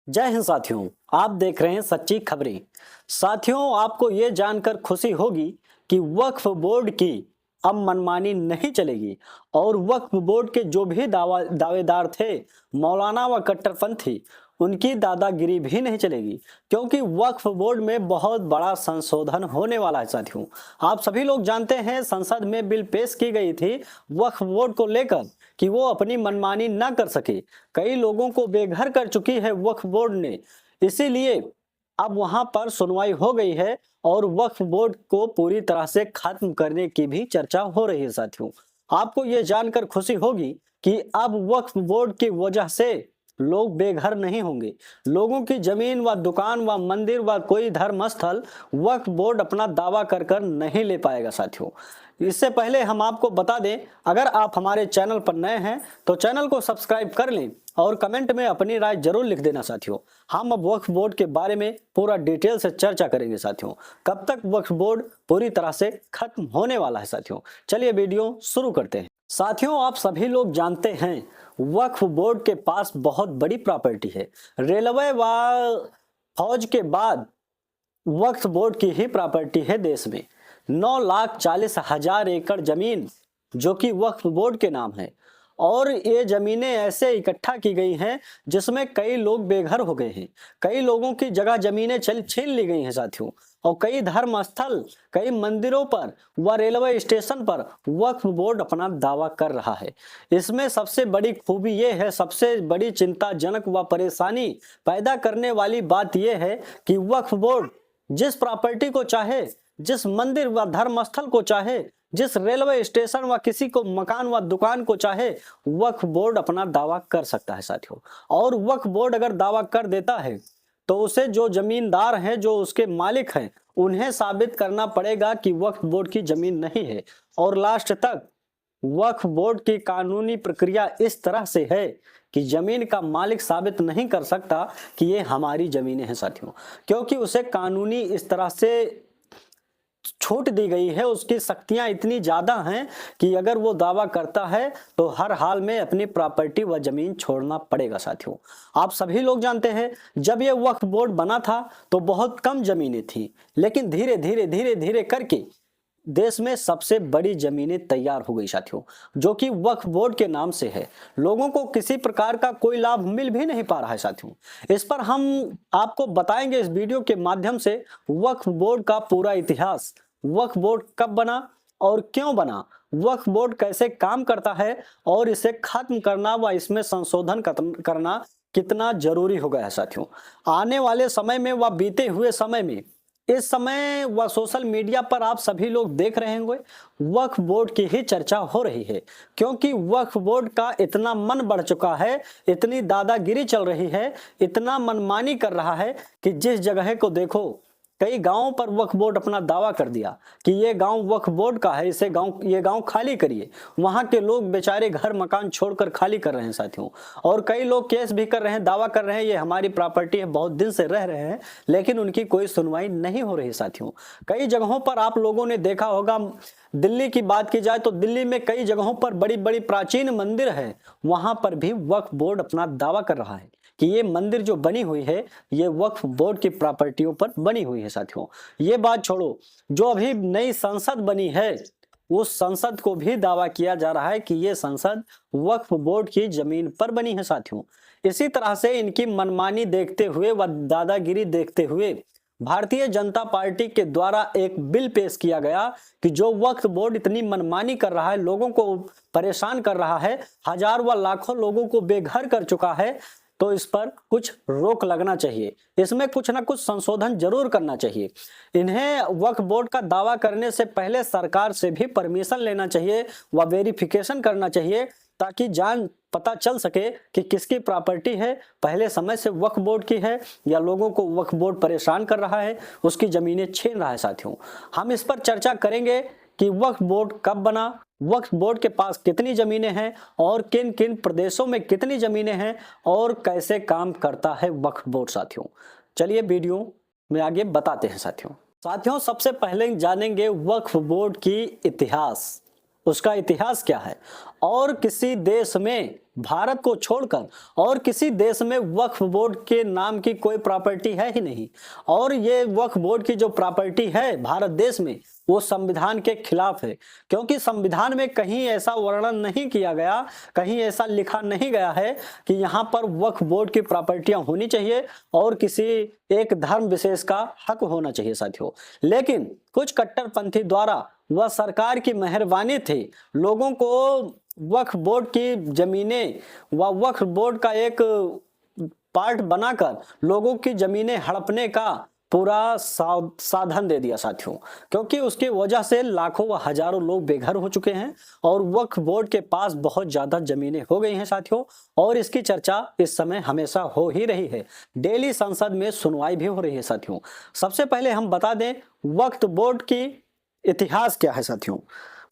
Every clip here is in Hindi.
जय हिंद साथियों। आप देख रहे हैं सच्ची खबरें। साथियों, आपको ये जानकर खुशी होगी कि वक्फ बोर्ड की अब मनमानी नहीं चलेगी और वक्फ बोर्ड के जो भी दावेदार थे, मौलाना व कट्टरपंथी, उनकी दादागिरी भी नहीं चलेगी, क्योंकि वक्फ बोर्ड में बहुत बड़ा संशोधन होने वाला है। साथियों, आप सभी लोग जानते हैं संसद में बिल पेश की गई थी वक्फ बोर्ड को लेकर कि वो अपनी मनमानी ना कर सके। कई लोगों को बेघर कर चुकी है वक्फ बोर्ड ने, इसीलिए अब वहां पर सुनवाई हो गई है और वक्फ बोर्ड को पूरी तरह से खत्म करने की भी चर्चा हो रही है। साथियों, आपको ये जानकर खुशी होगी कि अब वक्फ बोर्ड की वजह से लोग बेघर नहीं होंगे। लोगों की जमीन व दुकान व मंदिर व कोई धर्म स्थल वक्फ बोर्ड अपना दावा कर कर नहीं ले पाएगा। साथियों, इससे पहले हम आपको बता दें, अगर आप हमारे चैनल पर नए हैं तो चैनल को सब्सक्राइब कर लें और कमेंट में अपनी राय जरूर लिख देना। साथियों, हम अब वक्फ बोर्ड के बारे में पूरा डिटेल से चर्चा करेंगे। साथियों, कब तक वक्फ बोर्ड पूरी तरह से खत्म होने वाला है। साथियों, चलिए वीडियो शुरू करते हैं। साथियों, आप सभी लोग जानते हैं वक्फ बोर्ड के पास बहुत बड़ी प्रॉपर्टी है। रेलवे व फौज के बाद वक्फ बोर्ड की ही प्रॉपर्टी है देश में। 9,40,000 एकड़ जमीन जो कि वक्फ बोर्ड के नाम है, और ये जमीनें ऐसे इकट्ठा की गई हैं जिसमें कई लोग बेघर हो गए हैं। कई लोगों की जगह जमीनें छीन ली गई हैं। साथियों, और कई धर्म स्थल, कई मंदिरों पर व रेलवे स्टेशन पर वक्फ बोर्ड अपना दावा कर रहा है। इसमें सबसे बड़ी खूबी ये है, सबसे बड़ी चिंताजनक व परेशानी पैदा करने वाली बात यह है कि वक्फ बोर्ड जिस प्रॉपर्टी को चाहे, जिस मंदिर व धर्म स्थल को चाहे, जिस रेलवे स्टेशन व किसी को मकान व दुकान को चाहे, वक्फ बोर्ड अपना दावा कर सकता है। साथियों, और वक्फ बोर्ड अगर दावा कर देता है तो उसे जो जमींदार हैं, जो उसके मालिक हैं, उन्हें साबित करना पड़ेगा कि वक्फ बोर्ड की जमीन नहीं है। और लास्ट तक वक्फ बोर्ड की कानूनी प्रक्रिया इस तरह से है कि जमीन का मालिक साबित नहीं कर सकता कि ये हमारी जमीनें हैं। साथियों, क्योंकि उसे कानूनी इस तरह से छूट दी गई है, उसकी शक्तियां इतनी ज्यादा हैं कि अगर वो दावा करता है तो हर हाल में अपनी प्रॉपर्टी व जमीन छोड़ना पड़ेगा। साथियों, आप सभी लोग जानते हैं जब ये वक्फ बोर्ड बना था तो बहुत कम जमीनें थी, लेकिन धीरे धीरे करके देश में सबसे बड़ी जमीनें तैयार हो गई। साथियों, जो कि वक्फ बोर्ड के नाम से है। लोगों को किसी प्रकार का कोई लाभ मिल भी नहीं पा रहा है। साथियों, इस पर हम आपको बताएंगे इस वीडियो के माध्यम से वक्फ बोर्ड का पूरा इतिहास, वक्फ बोर्ड कब बना और क्यों बना, वक्फ बोर्ड कैसे काम करता है और इसे खत्म करना व इसमें संशोधन करना कितना जरूरी हो गया है। साथियों, आने वाले समय में व बीते हुए समय में, इस समय व सोशल मीडिया पर आप सभी लोग देख रहे होंगे वक्फ बोर्ड की ही चर्चा हो रही है, क्योंकि वक्फ बोर्ड का इतना मन बढ़ चुका है, इतनी दादागिरी चल रही है, इतना मनमानी कर रहा है कि जिस जगह को देखो, कई गांवों पर वक्फ बोर्ड अपना दावा कर दिया कि ये गांव वक्फ बोर्ड का है, ये गांव खाली करिए। वहां के लोग बेचारे घर मकान छोड़कर खाली कर रहे हैं। साथियों, और कई लोग केस भी कर रहे हैं, दावा कर रहे हैं ये हमारी प्रॉपर्टी है, बहुत दिन से रह रहे हैं, लेकिन उनकी कोई सुनवाई नहीं हो रही। साथियों, कई जगहों पर आप लोगों ने देखा होगा, दिल्ली की बात की जाए तो दिल्ली में कई जगहों पर बड़ी बड़ी प्राचीन मंदिर है, वहां पर भी वक्फ बोर्ड अपना दावा कर रहा है कि ये मंदिर जो बनी हुई है ये वक्फ बोर्ड की प्रॉपर्टियों पर बनी हुई है। साथियों, ये बात छोड़ो, जो अभी नई संसद बनी है उस संसद को भी दावा किया जा रहा है कि ये संसद वक्फ बोर्ड की जमीन पर बनी है। साथियों, इसी तरह से इनकी मनमानी देखते हुए व दादागिरी देखते हुए भारतीय जनता पार्टी के द्वारा एक बिल पेश किया गया कि जो वक्फ बोर्ड इतनी मनमानी कर रहा है, लोगों को परेशान कर रहा है, हजार व लाखों लोगों को बेघर कर चुका है, तो इस पर कुछ रोक लगना चाहिए, इसमें कुछ ना कुछ संशोधन जरूर करना चाहिए। इन्हें वक्फ बोर्ड का दावा करने से पहले सरकार से भी परमिशन लेना चाहिए व वेरिफिकेशन करना चाहिए, ताकि जान पता चल सके कि किसकी प्रॉपर्टी है, पहले समय से वक्फ बोर्ड की है या लोगों को वक्फ बोर्ड परेशान कर रहा है, उसकी जमीनें छीन रहा है। साथियों, हम इस पर चर्चा करेंगे कि वक्फ बोर्ड कब बना, वक्फ बोर्ड के पास कितनी जमीनें हैं और किन किन प्रदेशों में कितनी जमीनें हैं और कैसे काम करता है वक्फ बोर्ड। साथियों, चलिए वीडियो में आगे बताते हैं। साथियों, सबसे पहले जानेंगे वक्फ बोर्ड की इतिहास, उसका इतिहास क्या है, और किसी देश में, भारत को छोड़कर और किसी देश में वक्फ बोर्ड के नाम की कोई प्रॉपर्टी है ही नहीं। और ये वक्फ बोर्ड की जो प्रॉपर्टी है भारत देश में, वो संविधान के खिलाफ है, क्योंकि संविधान में कहीं ऐसा वर्णन नहीं किया गया, कहीं ऐसा लिखा नहीं गया है कि यहाँ पर वक्फ बोर्ड की प्रॉपर्टियां होनी चाहिए और किसी एक धर्म विशेष का हक होना चाहिए साथियों। लेकिन कुछ कट्टरपंथी द्वारा वह सरकार की मेहरबानी थी लोगों को वक्फ बोर्ड की जमीनें व वक्फ बोर्ड का एक पार्ट बनाकर लोगों की जमीनें हड़पने का पूरा साधन दे दिया साथियों, क्योंकि उसकी वजह से लाखों व हजारों लोग बेघर हो चुके हैं और वक्फ बोर्ड के पास बहुत ज्यादा जमीनें हो गई हैं साथियों। और इसकी चर्चा इस समय हमेशा हो ही रही है, डेली संसद में सुनवाई भी हो रही है साथियों। सबसे पहले हम बता दें वक्फ बोर्ड की इतिहास क्या है साथियों।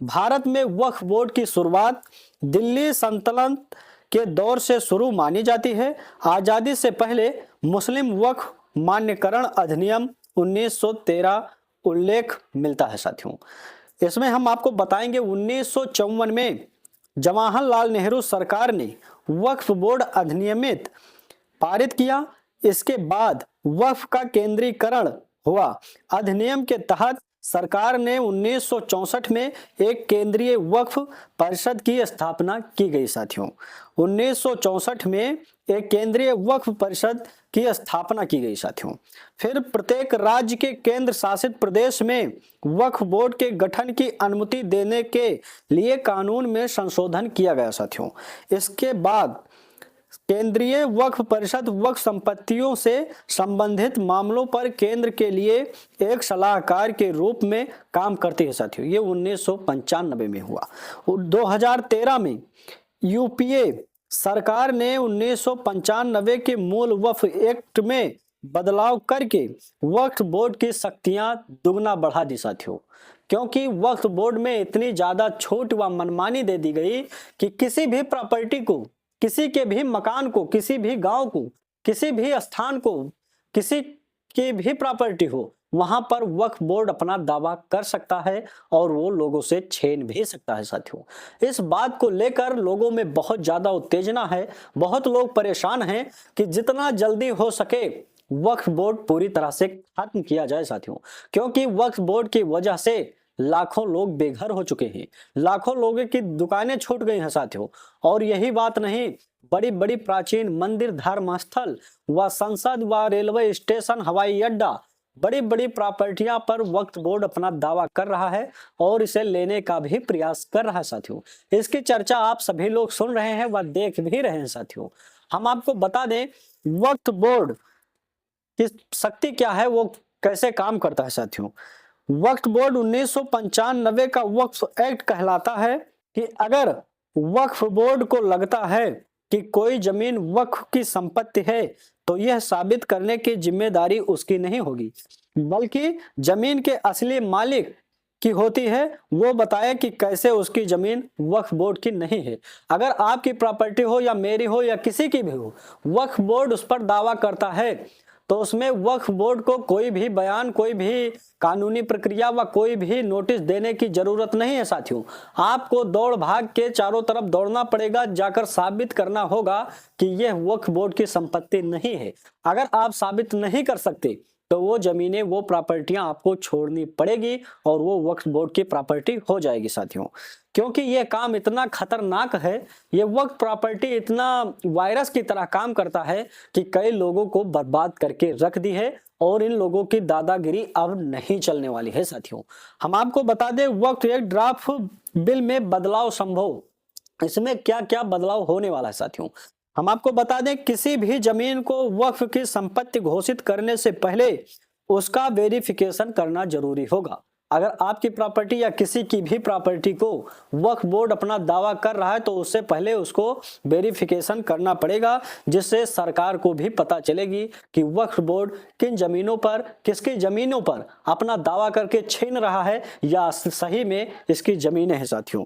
भारत में वक्फ बोर्ड की शुरुआत दिल्ली सल्तनत के दौर से शुरू मानी जाती है। आजादी से पहले मुस्लिम वक्फ मान्यकरण अधिनियम 1913 उल्लेख मिलता है साथियों। इसमें हम आपको बताएंगे 1954 में जवाहरलाल नेहरू सरकार ने वक्फ बोर्ड अधिनियमित पारित किया। इसके बाद वक्फ का केंद्रीकरण हुआ। अधिनियम के तहत सरकार ने 1964 में एक केंद्रीय वक्फ परिषद की स्थापना की गई साथियों। 1964 में एक केंद्रीय वक्फ परिषद की स्थापना की गई साथियों। फिर प्रत्येक राज्य के केंद्र शासित प्रदेश में वक्फ बोर्ड के गठन की अनुमति देने के लिए कानून में संशोधन किया गया साथियों। इसके बाद केंद्रीय वक्फ परिषद वक्फ संपत्तियों से संबंधित मामलों पर केंद्र के लिए एक सलाहकार के रूप में काम करती है साथियों। ये 1995 में हुआ। 2013 में यूपीए सरकार ने 1995 के मूल वक्फ एक्ट में बदलाव करके वक्फ बोर्ड की शक्तियां दुगना बढ़ा दी साथियों, क्योंकि वक्फ बोर्ड में इतनी ज्यादा छूट व मनमानी दे दी गई कि किसी भी प्रॉपर्टी को, किसी के भी मकान को, किसी भी गांव को, किसी भी स्थान को, किसी की भी प्रॉपर्टी हो, वहां पर वक्फ बोर्ड अपना दावा कर सकता है और वो लोगों से छीन भी सकता है साथियों। इस बात को लेकर लोगों में बहुत ज्यादा उत्तेजना है, बहुत लोग परेशान हैं कि जितना जल्दी हो सके वक्फ बोर्ड पूरी तरह से खत्म किया जाए साथियों, क्योंकि वक्फ बोर्ड की वजह से लाखों लोग बेघर हो चुके हैं, लाखों लोगों की दुकानें छूट गई हैं साथियों। और यही बात नहीं, बड़ी बड़ी प्राचीन मंदिर, धर्मस्थल व संसद व रेलवे स्टेशन, हवाई अड्डा, बड़ी बड़ी प्रॉपर्टियां पर वक्फ बोर्ड अपना दावा कर रहा है और इसे लेने का भी प्रयास कर रहा है साथियों। इसकी चर्चा आप सभी लोग सुन रहे हैं व देख भी रहे हैं साथियों। हम आपको बता दें वक्फ बोर्ड की शक्ति क्या है, वो कैसे काम करता है साथियों। वक्फ बोर्ड 1995 का वक्फ एक्ट कहलाता है कि अगर वक्फ बोर्ड को लगता है कि कोई जमीन वक्फ की संपत्ति है तो यह साबित करने की जिम्मेदारी उसकी नहीं होगी, बल्कि जमीन के असली मालिक की होती है। वो बताए कि कैसे उसकी जमीन वक्फ बोर्ड की नहीं है। अगर आपकी प्रॉपर्टी हो या मेरी हो या किसी की भी हो, वक्फ बोर्ड उस पर दावा करता है तो उसमें वक्फ बोर्ड को कोई भी बयान, कोई भी कानूनी प्रक्रिया व कोई भी नोटिस देने की जरूरत नहीं है साथियों। आपको दौड़ भाग के चारों तरफ दौड़ना पड़ेगा, जाकर साबित करना होगा कि यह वक्फ बोर्ड की संपत्ति नहीं है। अगर आप साबित नहीं कर सकते तो वो जमीनें, वो प्रॉपर्टियां आपको छोड़नी पड़ेगी और वो वक्फ बोर्ड की प्रॉपर्टी हो जाएगी साथियों। क्योंकि ये काम इतना खतरनाक है, ये वक्फ प्रॉपर्टी इतना वायरस की तरह काम करता है कि कई लोगों को बर्बाद करके रख दी है और इन लोगों की दादागिरी अब नहीं चलने वाली है साथियों। हम आपको बता दें वक्फ एक्ट ड्राफ्ट बिल में बदलाव संभव, इसमें क्या क्या बदलाव होने वाला है साथियों। हम आपको बता दें किसी भी जमीन को वक्फ की संपत्ति घोषित करने से पहले उसका वेरिफिकेशन करना जरूरी होगा। अगर आपकी प्रॉपर्टी या किसी की भी प्रॉपर्टी को वक्फ बोर्ड अपना दावा कर रहा है तो उससे पहले उसको वेरिफिकेशन करना पड़ेगा, जिससे सरकार को भी पता चलेगी कि वक्फ बोर्ड किन जमीनों पर, किसकी जमीनों पर अपना दावा करके छीन रहा है या सही में इसकी जमीनें हैं साथियों।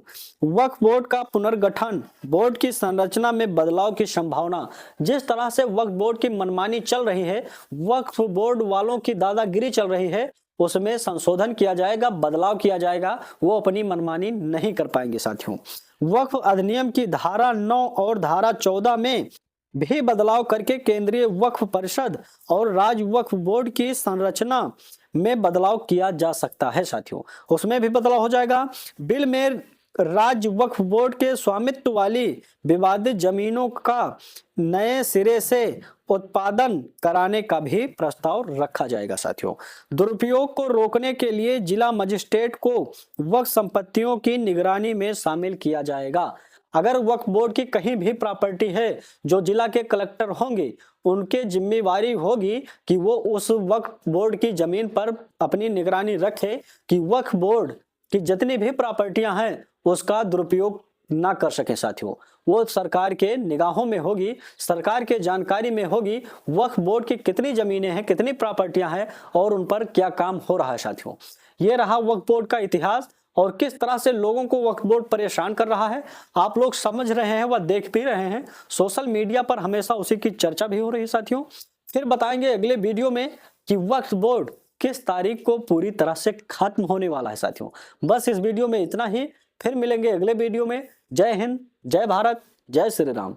वक्फ बोर्ड का पुनर्गठन, बोर्ड की संरचना में बदलाव की संभावना। जिस तरह से वक्फ बोर्ड की मनमानी चल रही है, वक्फ बोर्ड वालों की दादागिरी चल रही है, उसमें संशोधन किया जाएगा, बदलाव किया जाएगा, वो अपनी मनमानी नहीं कर पाएंगे साथियों। वक्फ अधिनियम की धारा 9 और धारा 14 में भी बदलाव करके केंद्रीय वक्फ परिषद और राज्य वक्फ बोर्ड की संरचना में बदलाव किया जा सकता है साथियों, उसमें भी बदलाव हो जाएगा। बिल में राज्य वक्फ बोर्ड के स्वामित्व वाली विवादित जमीनों का नए सिरे से उत्पादन कराने का भी प्रस्ताव रखा जाएगा साथियों। दुरुपयोग को रोकने के लिए जिला मजिस्ट्रेट को वक्फ संपत्तियों की निगरानी में शामिल किया जाएगा। अगर वक्फ बोर्ड की कहीं भी प्रॉपर्टी है, जो जिला के कलेक्टर होंगे उनके जिम्मेवारी होगी कि वो उस वक्फ बोर्ड की जमीन पर अपनी निगरानी रखे कि वक्फ बोर्ड की जितनी भी प्रॉपर्टियां हैं उसका दुरुपयोग ना कर सके साथियों। वो सरकार के निगाहों में होगी, सरकार के जानकारी में होगी वक्फ बोर्ड की कितनी जमीनें हैं, कितनी प्रॉपर्टियां हैं और उन पर क्या काम हो रहा है साथियों। ये रहा वक्फ बोर्ड का इतिहास और किस तरह से लोगों को वक्फ बोर्ड परेशान कर रहा है। आप लोग समझ रहे हैं व देख भी रहे हैं, सोशल मीडिया पर हमेशा उसी की चर्चा भी हो रही है साथियों। फिर बताएंगे अगले वीडियो में कि वक्फ बोर्ड किस तारीख को पूरी तरह से खत्म होने वाला है साथियों। बस इस वीडियो में इतना ही, फिर मिलेंगे अगले वीडियो में। जय हिंद, जय भारत, जय श्री राम।